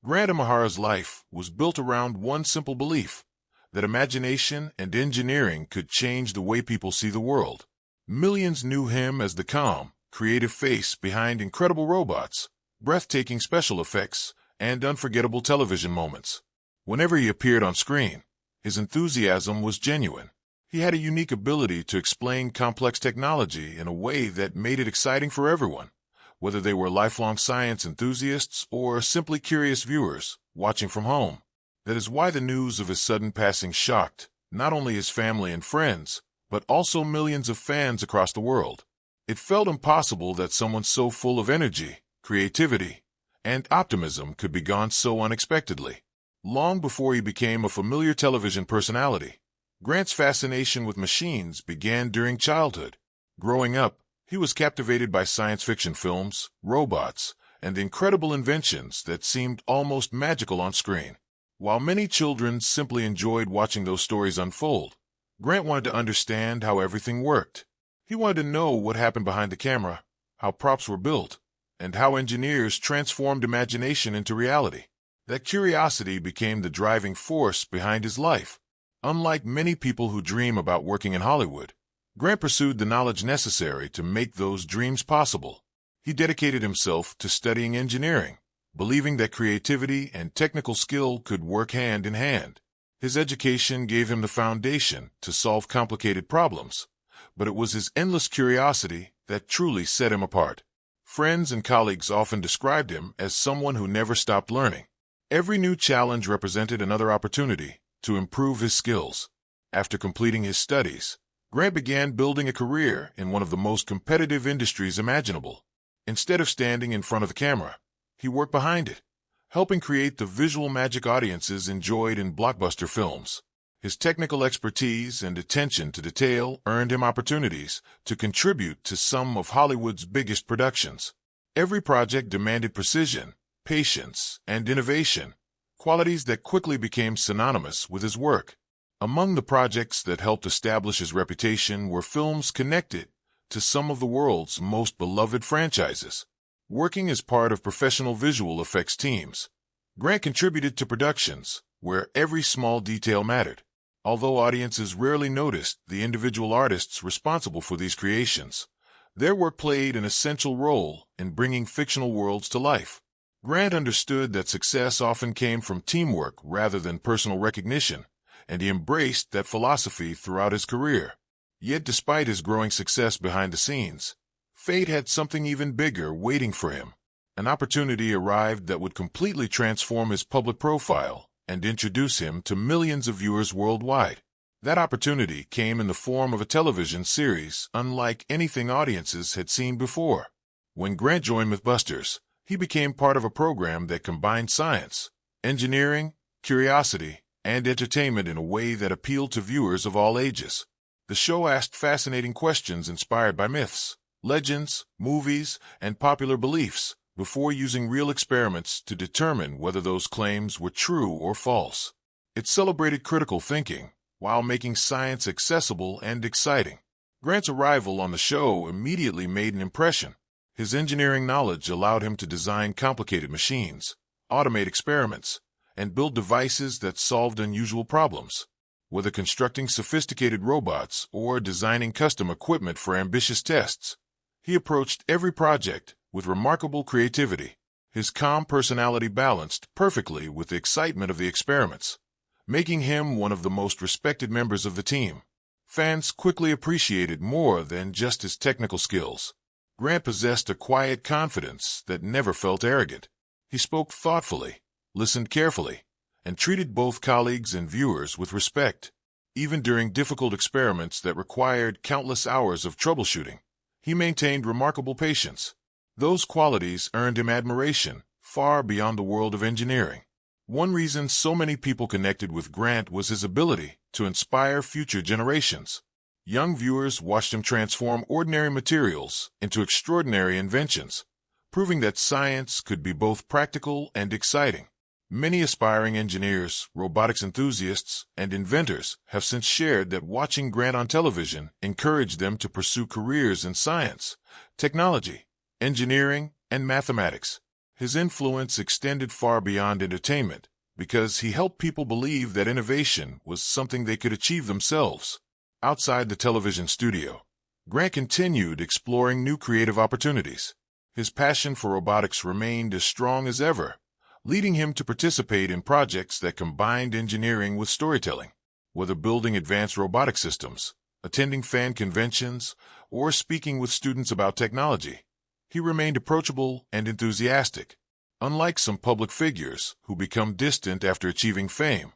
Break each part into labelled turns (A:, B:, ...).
A: Grant Imahara's life was built around one simple belief, that imagination and engineering could change the way people see the world. Millions knew him as the calm, creative face behind incredible robots, breathtaking special effects, and unforgettable television moments. Whenever he appeared on screen, his enthusiasm was genuine. He had a unique ability to explain complex technology in a way that made it exciting for everyone, whether they were lifelong science enthusiasts or simply curious viewers watching from home. That is why the news of his sudden passing shocked not only his family and friends, but also millions of fans across the world. It felt impossible that someone so full of energy, creativity, and optimism could be gone so unexpectedly. Long before he became a familiar television personality, Grant's fascination with machines began during childhood. Growing up, he was captivated by science fiction films, robots, and the incredible inventions that seemed almost magical on screen. While many children simply enjoyed watching those stories unfold, Grant wanted to understand how everything worked. He wanted to know what happened behind the camera, how props were built, and how engineers transformed imagination into reality. That curiosity became the driving force behind his life. Unlike many people who dream about working in Hollywood, Grant pursued the knowledge necessary to make those dreams possible. He dedicated himself to studying engineering, believing that creativity and technical skill could work hand in hand. His education gave him the foundation to solve complicated problems, but it was his endless curiosity that truly set him apart. Friends and colleagues often described him as someone who never stopped learning. Every new challenge represented another opportunity to improve his skills. After completing his studies, Grant began building a career in one of the most competitive industries imaginable. Instead of standing in front of the camera, he worked behind it, helping create the visual magic audiences enjoyed in blockbuster films. His technical expertise and attention to detail earned him opportunities to contribute to some of Hollywood's biggest productions. Every project demanded precision, patience, and innovation, qualities that quickly became synonymous with his work. Among the projects that helped establish his reputation were films connected to some of the world's most beloved franchises. Working as part of professional visual effects teams, Grant contributed to productions where every small detail mattered. Although audiences rarely noticed the individual artists responsible for these creations, their work played an essential role in bringing fictional worlds to life. Grant understood that success often came from teamwork rather than personal recognition, and he embraced that philosophy throughout his career. Yet despite his growing success behind the scenes, fate had something even bigger waiting for him. An opportunity arrived that would completely transform his public profile and introduce him to millions of viewers worldwide. That opportunity came in the form of a television series unlike anything audiences had seen before. When Grant joined MythBusters, he became part of a program that combined science, engineering, curiosity, and entertainment in a way that appealed to viewers of all ages. The show asked fascinating questions inspired by myths, legends, movies, and popular beliefs before using real experiments to determine whether those claims were true or false. It celebrated critical thinking while making science accessible and exciting. Grant's arrival on the show immediately made an impression. His engineering knowledge allowed him to design complicated machines, automate experiments, and build devices that solved unusual problems. Whether constructing sophisticated robots or designing custom equipment for ambitious tests, he approached every project with remarkable creativity. His calm personality balanced perfectly with the excitement of the experiments, making him one of the most respected members of the team. Fans quickly appreciated more than just his technical skills. Grant possessed a quiet confidence that never felt arrogant. He spoke thoughtfully, listened carefully, and treated both colleagues and viewers with respect. Even during difficult experiments that required countless hours of troubleshooting, he maintained remarkable patience. Those qualities earned him admiration far beyond the world of engineering. One reason so many people connected with Grant was his ability to inspire future generations. Young viewers watched him transform ordinary materials into extraordinary inventions, proving that science could be both practical and exciting. Many aspiring engineers, robotics enthusiasts, and inventors have since shared that watching Grant on television encouraged them to pursue careers in science, technology, engineering, and mathematics. His influence extended far beyond entertainment, because he helped people believe that innovation was something they could achieve themselves. Outside the television studio, Grant continued exploring new creative opportunities. His passion for robotics remained as strong as ever, leading him to participate in projects that combined engineering with storytelling. Whether building advanced robotic systems, attending fan conventions, or speaking with students about technology, he remained approachable and enthusiastic. Unlike some public figures who become distant after achieving fame,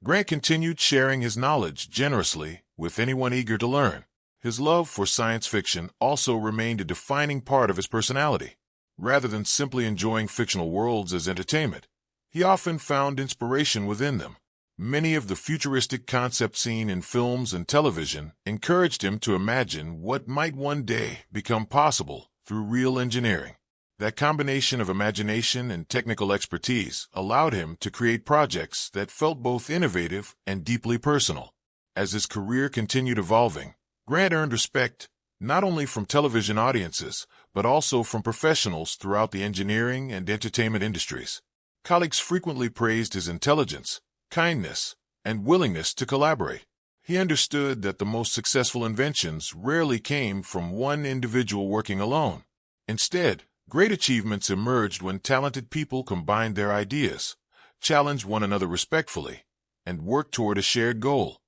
A: Grant continued sharing his knowledge generously with anyone eager to learn. His love for science fiction also remained a defining part of his personality. Rather than simply enjoying fictional worlds as entertainment, he often found inspiration within them. Many of the futuristic concepts seen in films and television encouraged him to imagine what might one day become possible through real engineering. That combination of imagination and technical expertise allowed him to create projects that felt both innovative and deeply personal. As his career continued evolving, Grant earned respect not only from television audiences, but also from professionals throughout the engineering and entertainment industries. Colleagues frequently praised his intelligence, kindness, and willingness to collaborate. He understood that the most successful inventions rarely came from one individual working alone. Instead, great achievements emerged when talented people combined their ideas, challenged one another respectfully, and worked toward a shared goal.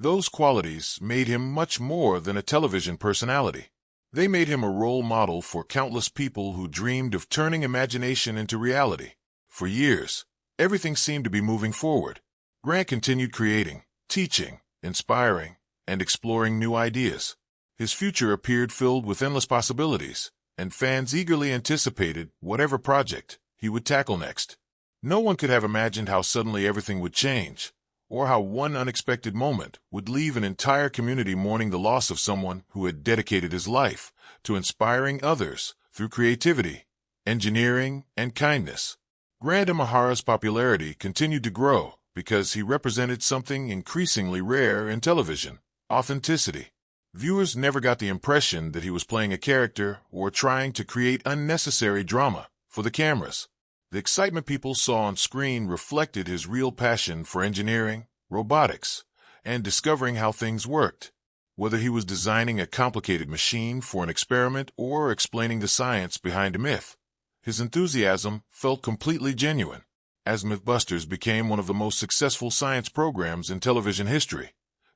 A: Those qualities made him much more than a television personality. They made him a role model for countless people who dreamed of turning imagination into reality. For years, everything seemed to be moving forward. Grant continued creating, teaching, inspiring, and exploring new ideas. His future appeared filled with endless possibilities, and fans eagerly anticipated whatever project he would tackle next. No one could have imagined how suddenly everything would change, or how one unexpected moment would leave an entire community mourning the loss of someone who had dedicated his life to inspiring others through creativity, engineering, and kindness. Grant Imahara's popularity continued to grow because he represented something increasingly rare in television: authenticity. Viewers never got the impression that he was playing a character or trying to create unnecessary drama for the cameras. The excitement people saw on screen reflected his real passion for engineering, robotics, and discovering how things worked. Whether he was designing a complicated machine for an experiment or explaining the science behind a myth, his enthusiasm felt completely genuine. As MythBusters became one of the most successful science programs in television history,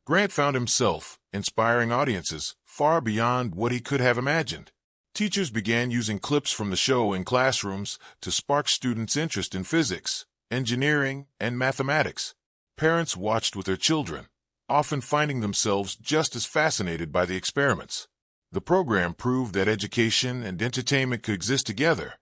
A: Grant found himself inspiring audiences far beyond what he could have imagined. Teachers began using clips from the show in classrooms to spark students' interest in physics, engineering, and mathematics. Parents watched with their children, often finding themselves just as fascinated by the experiments. The program proved that education and entertainment could exist together,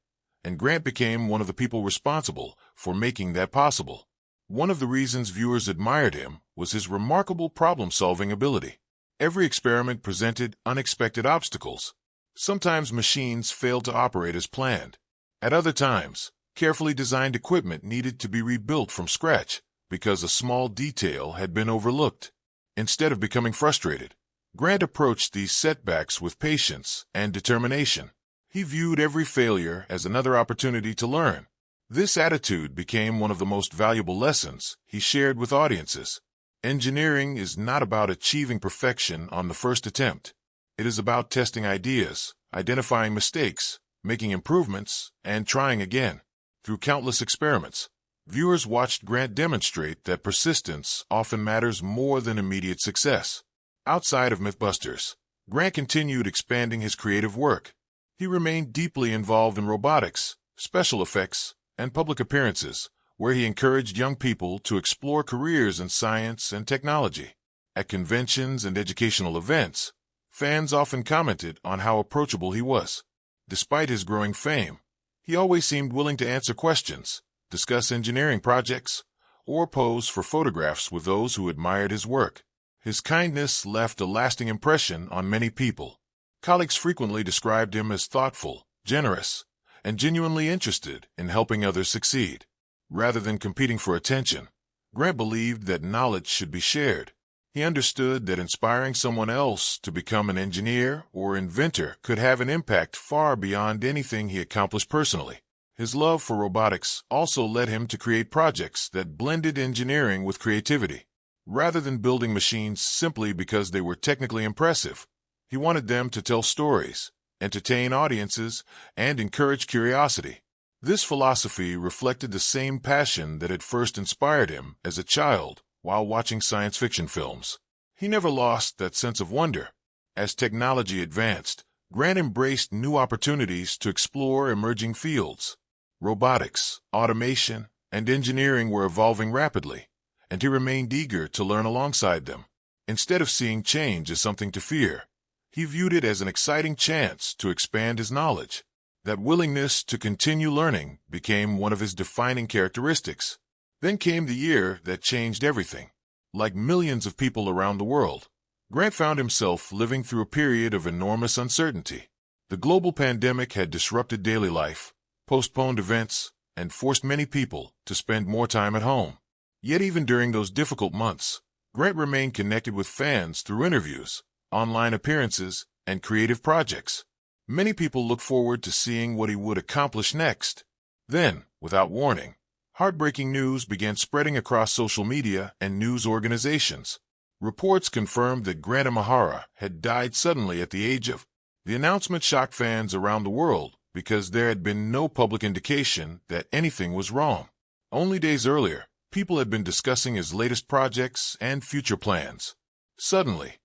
A: and Grant became one of the people responsible for making that possible. One of the reasons viewers admired him was his remarkable problem-solving ability. Every experiment presented unexpected obstacles. Sometimes machines failed to operate as planned. At other times, carefully designed equipment needed to be rebuilt from scratch because a small detail had been overlooked. Instead of becoming frustrated, Grant approached these setbacks with patience and determination. He viewed every failure as another opportunity to learn. This attitude became one of the most valuable lessons he shared with audiences. Engineering is not about achieving perfection on the first attempt. It is about testing ideas, identifying mistakes, making improvements, and trying again. Through countless experiments, viewers watched Grant demonstrate that persistence often matters more than immediate success. Outside of MythBusters, Grant continued expanding his creative work. He remained deeply involved in robotics, special effects, and public appearances, where he encouraged young people to explore careers in science and technology. At conventions and educational events, fans often commented on how approachable he was. Despite his growing fame, he always seemed willing to answer questions, discuss engineering projects, or pose for photographs with those who admired his work. His kindness left a lasting impression on many people. Colleagues frequently described him as thoughtful, generous, and genuinely interested in helping others succeed. Rather than competing for attention, Grant believed that knowledge should be shared. He understood that inspiring someone else to become an engineer or inventor could have an impact far beyond anything he accomplished personally. His love for robotics also led him to create projects that blended engineering with creativity. Rather than building machines simply because they were technically impressive, he wanted them to tell stories, entertain audiences, and encourage curiosity. This philosophy reflected the same passion that had first inspired him as a child while watching science fiction films. He never lost that sense of wonder. As technology advanced, Grant embraced new opportunities to explore emerging fields. Robotics, automation, and engineering were evolving rapidly, and he remained eager to learn alongside them. Instead of seeing change as something to fear, he viewed it as an exciting chance to expand his knowledge. That willingness to continue learning became one of his defining characteristics. Then came the year that changed everything. Like millions of people around the world, Grant found himself living through a period of enormous uncertainty. The global pandemic had disrupted daily life, postponed events, and forced many people to spend more time at home. Yet even during those difficult months, Grant remained connected with fans through interviews, online appearances, and creative projects. Many people looked forward to seeing what he would accomplish next. Then, without warning, heartbreaking news began spreading across social media and news organizations. Reports confirmed that Grant Imahara had died suddenly at the age of. The announcement shocked fans around the world because there had been no public indication that anything was wrong. Only days earlier, people had been discussing his latest projects and future plans. Suddenly,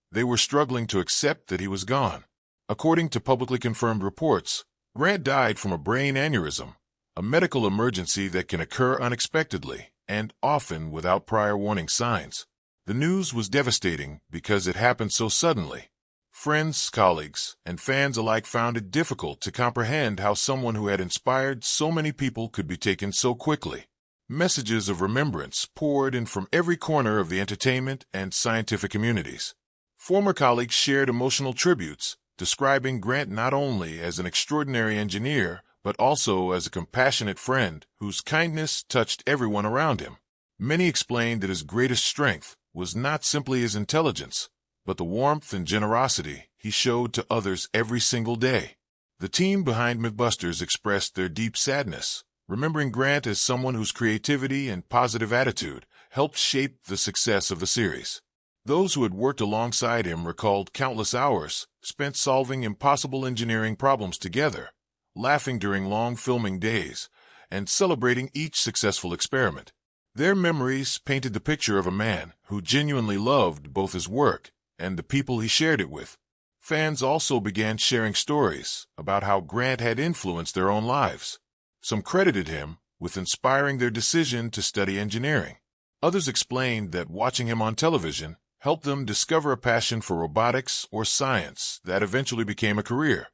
A: they were struggling to accept that he was gone. According to publicly confirmed reports, Grant died from a brain aneurysm, a medical emergency that can occur unexpectedly and often without prior warning signs. The news was devastating because it happened so suddenly. Friends, colleagues, and fans alike found it difficult to comprehend how someone who had inspired so many people could be taken so quickly. Messages of remembrance poured in from every corner of the entertainment and scientific communities. Former colleagues shared emotional tributes, describing Grant not only as an extraordinary engineer, but also as a compassionate friend whose kindness touched everyone around him. Many explained that his greatest strength was not simply his intelligence, but the warmth and generosity he showed to others every single day. The team behind MythBusters expressed their deep sadness, remembering Grant as someone whose creativity and positive attitude helped shape the success of the series. Those who had worked alongside him recalled countless hours spent solving impossible engineering problems together, laughing during long filming days, and celebrating each successful experiment. Their memories painted the picture of a man who genuinely loved both his work and the people he shared it with. Fans also began sharing stories about how Grant had influenced their own lives. Some credited him with inspiring their decision to study engineering. Others explained that watching him on television helped them discover a passion for robotics or science that eventually became a career.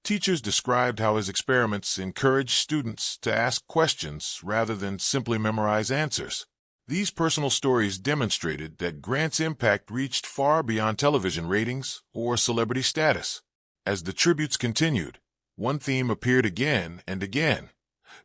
A: Teachers described how his experiments encouraged students to ask questions rather than simply memorize answers. These personal stories demonstrated that Grant's impact reached far beyond television ratings or celebrity status. As the tributes continued, one theme appeared again and again.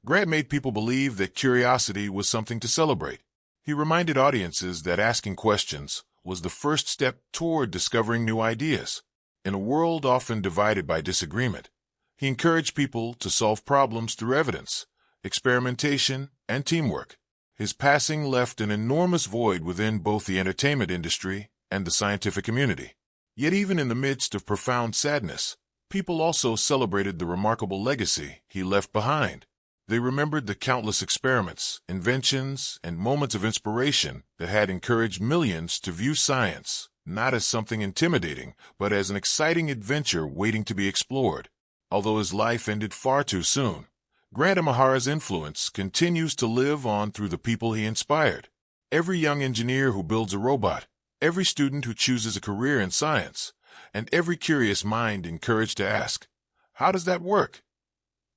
A: Grant made people believe that curiosity was something to celebrate. He reminded audiences that asking questions was the first step toward discovering new ideas. In a world often divided by disagreement, he encouraged people to solve problems through evidence, experimentation, and teamwork. His passing left an enormous void within both the entertainment industry and the scientific community. Yet even in the midst of profound sadness, people also celebrated the remarkable legacy he left behind. They remembered the countless experiments, inventions, and moments of inspiration that had encouraged millions to view science not as something intimidating, but as an exciting adventure waiting to be explored. Although his life ended far too soon, Grant Imahara's influence continues to live on through the people he inspired. Every young engineer who builds a robot, every student who chooses a career in science, and every curious mind encouraged to ask, "How does that work?"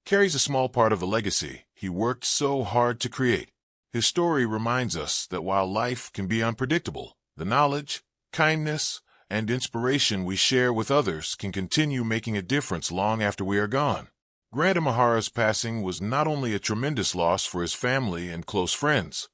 A: carries a small part of the legacy he worked so hard to create. His story reminds us that while life can be unpredictable, the knowledge, kindness, and inspiration we share with others can continue making a difference long after we are gone. Grant Imahara's passing was not only a tremendous loss for his family and close friends,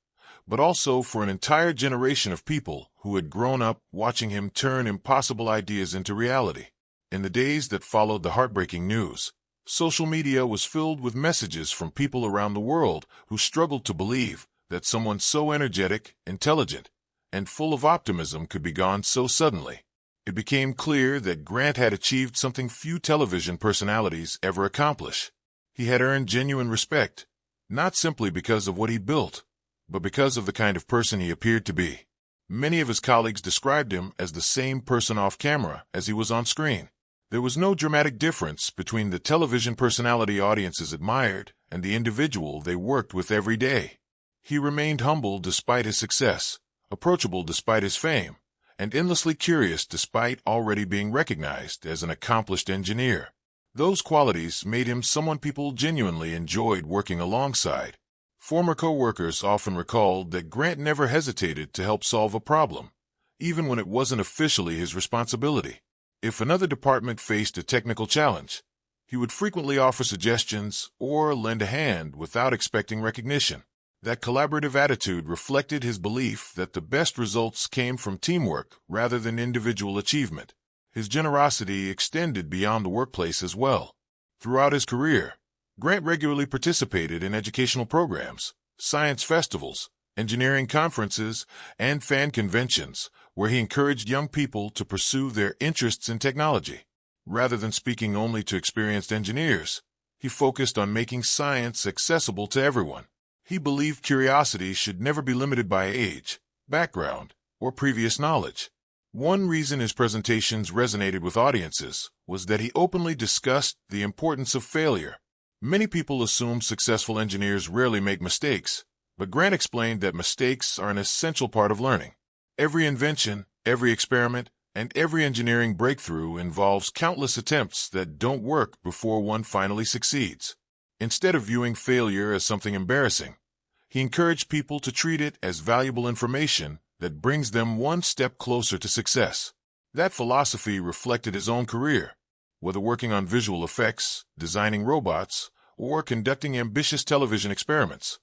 A: but also for an entire generation of people who had grown up watching him turn impossible ideas into reality. In the days that followed the heartbreaking news, Social media was filled with messages from people around the world who struggled to believe that someone so energetic, intelligent, and full of optimism could be gone so suddenly. It became clear that Grant had achieved something few television personalities ever accomplish. He had earned genuine respect, not simply because of what he built, but because of the kind of person he appeared to be. Many of his colleagues described him as the same person off camera as he was on screen. There was no dramatic difference between the television personality audiences admired and the individual they worked with every day. He remained humble despite his success, approachable despite his fame, and endlessly curious despite already being recognized as an accomplished engineer. Those qualities made him someone people genuinely enjoyed working alongside. Former co-workers often recalled that Grant never hesitated to help solve a problem, even when it wasn't officially his responsibility. If another department faced a technical challenge, he would frequently offer suggestions or lend a hand without expecting recognition. That collaborative attitude reflected his belief that the best results came from teamwork rather than individual achievement. His generosity extended beyond the workplace as well. Throughout his career, Grant regularly participated in educational programs, science festivals, engineering conferences, and fan conventions, where he encouraged young people to pursue their interests in technology. Rather than speaking only to experienced engineers, he focused on making science accessible to everyone. He believed curiosity should never be limited by age, background, or previous knowledge. One reason his presentations resonated with audiences was that he openly discussed the importance of failure. Many people assume successful engineers rarely make mistakes, but Grant explained that mistakes are an essential part of learning. Every invention, every experiment, and every engineering breakthrough involves countless attempts that don't work before one finally succeeds. Instead of viewing failure as something embarrassing, he encouraged people to treat it as valuable information that brings them one step closer to success. That philosophy reflected his own career. Whether working on visual effects, designing robots, or conducting ambitious television experiments,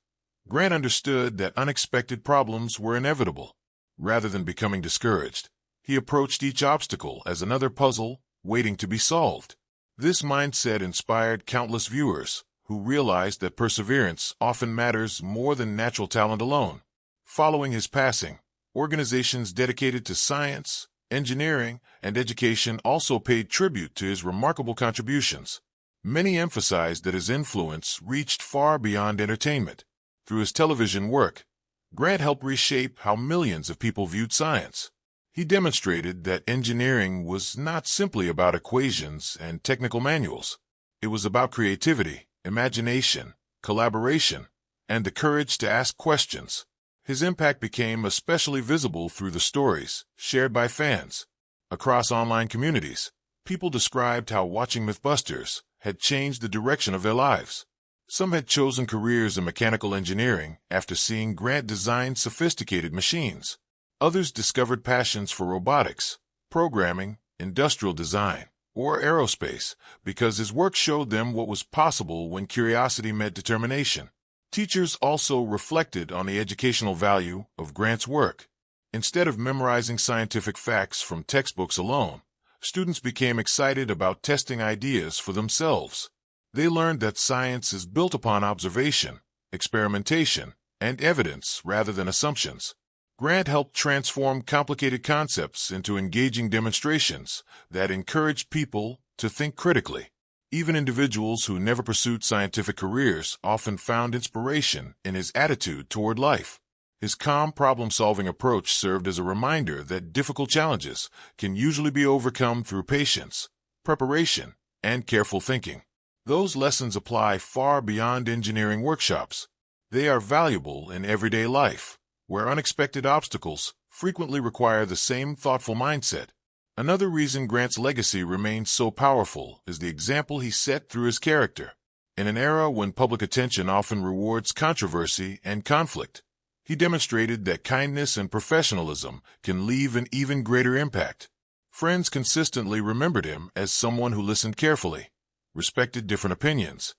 A: Grant understood that unexpected problems were inevitable. Rather than becoming discouraged, he approached each obstacle as another puzzle waiting to be solved. This mindset inspired countless viewers who realized that perseverance often matters more than natural talent alone. Following his passing, organizations dedicated to science, engineering, and education also paid tribute to his remarkable contributions. Many emphasized that his influence reached far beyond entertainment. Through his television work, Grant helped reshape how millions of people viewed science. He demonstrated that engineering was not simply about equations and technical manuals. It was about creativity, imagination, collaboration, and the courage to ask questions. His impact became especially visible through the stories shared by fans. Across online communities, people described how watching MythBusters had changed the direction of their lives. Some had chosen careers in mechanical engineering after seeing Grant design sophisticated machines. Others discovered passions for robotics, programming, industrial design, or aerospace because his work showed them what was possible when curiosity met determination. Teachers also reflected on the educational value of Grant's work. Instead of memorizing scientific facts from textbooks alone, students became excited about testing ideas for themselves. They learned that science is built upon observation, experimentation, and evidence rather than assumptions. Grant helped transform complicated concepts into engaging demonstrations that encouraged people to think critically. Even individuals who never pursued scientific careers often found inspiration in his attitude toward life. His calm problem-solving approach served as a reminder that difficult challenges can usually be overcome through patience, preparation, and careful thinking. Those lessons apply far beyond engineering workshops. They are valuable in everyday life, where unexpected obstacles frequently require the same thoughtful mindset. Another reason Grant's legacy remains so powerful is the example he set through his character. In an era when public attention often rewards controversy and conflict, he demonstrated that kindness and professionalism can leave an even greater impact. Friends consistently remembered him as someone who listened carefully, respected different opinions,